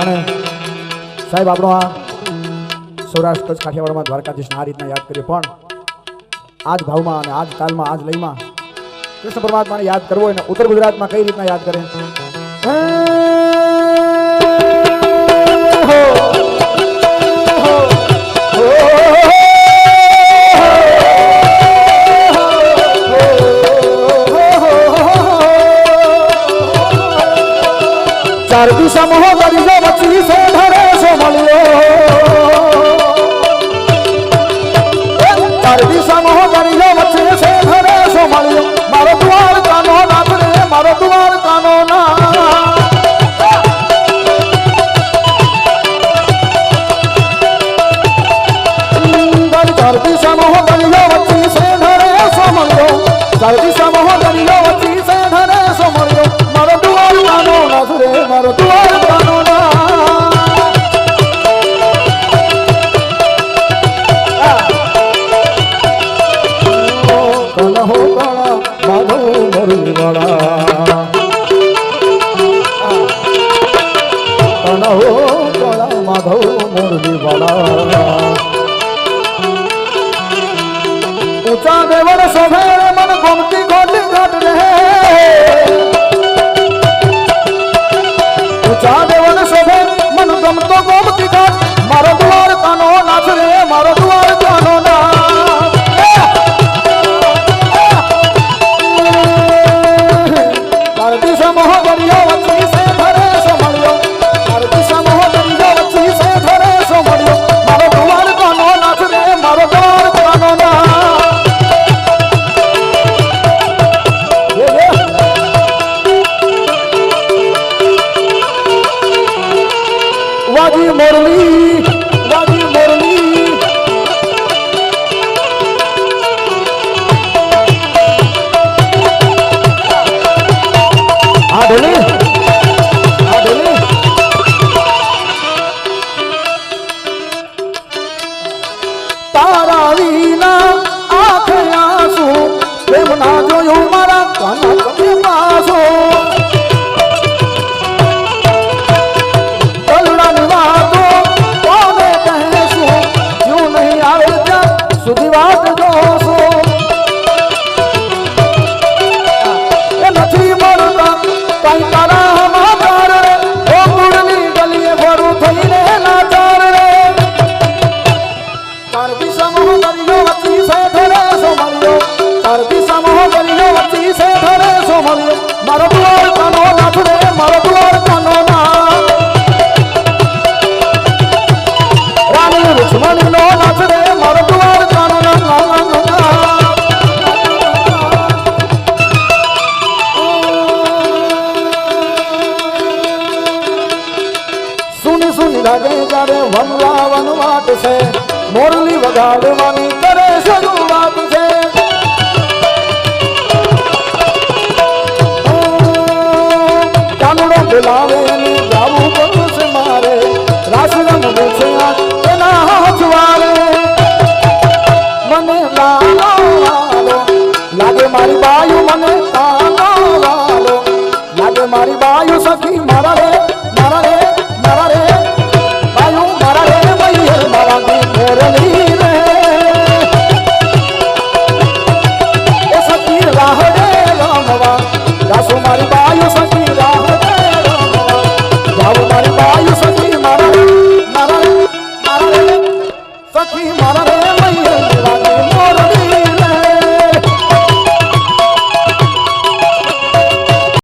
અને સાહેબ આપણો આ સૌરાષ્ટ્ર કચ્છ કાઠિયાવાડમાં દ્વારકાધીશને આ રીતના યાદ કરીએ, પણ આ જ ભાવમાં અને આ જ તાલમાં આ જ લયમાં કૃષ્ણ પરમાત્માને યાદ કરવો હોય ને ઉત્તર ગુજરાતમાં કઈ રીતના યાદ કરે? ચાર દિશા મોહ દરિયો વચ્ચી સે ધરે સો મળ્યો, ચાર દિશા મોહ દરિયો વચ્ચી સે ધરે સો મળ્યો, મારો દ્વાર કાનો નાથ રે, મારો દ્વાર કાનો ના ચાર દિશા મોહ દરિયો વચ્ચી સે ધરે સો મળ્યો, ચાર દિશા મોહ દરિયો વચ્ચી સે ધરે સો મળ્યો, મારો દ્વાર કાનો નાથ રે, મારો દ્વાર કાનો ના કન હો કાળા માધવ મોરલી વાળા, કન હો કાળા માધવ મોરલી વાળા, ઊંચા દેવર શોભે મન ગમતી ગોટી ઘટ રહે, ઊંચા દેવર શોભે મન ગમતો ગોમતી ઘાટ, મારો દ્વાર કાનો નાથ રે, મારો દ્વાર કાનો ના ચાર દિશા મોહ દરિયો વચ્ચી સે ધરે સો મળ્યો, ચાર દિશા મોહ દરિયો વચ્ચી સે ધરે સો મળ્યો, મારો દ્વાર કાનો નાથ રે, મારો દ્વાર કાનો ના વાજી મોરલી, વાજી મોરલી, આ ઢોલી, આ ઢોલી તારા વિના આંખે આંસુ, પ્રેમ ના જોયું મારા કાના કભી પાસો, સુધી વાત જોશો એ નથી મળતા કઈ તારા સમાચાર રે, ઓ ગુડની ગલીએ ભરું થઈને લાચાર રે, ચાર દિશા મોહ દરિયો વચ્ચી સે ધરે સો મળ્યો, ચાર દિશા મોહ દરિયો વચ્ચી સે ધરે સો મળ્યો, મારો દ્વાર કાનો નાથ રે, મારો દ્વાર કાનો ના રાણી રુક્ષ્મણી નો નાથ રે, મારો દ્વાર કાનો ના સુની સુની લાગે જ્યારે વનવા વનવાટ છે, મોરલી વગાડવાની કરે શરૂઆત છે, કાનુડો બોલાવે ને ગાવું પડશે મારે, રાસ રમવું છે એના હાથવારે, મને લાલો લાલો લાગે મારી બાયુ, મને લાલો લાલો લાગે મારી બાયુ, સખી મારા રે, મારા રે, મારા રે બાયુ, મારા રે મૈયર મારા ની મોરલી રે, એ સખી રાહ રે રમવા, ગાસો મારી બાયુ સખી રાહ રે રમવા, ગાવો મારી બાયુ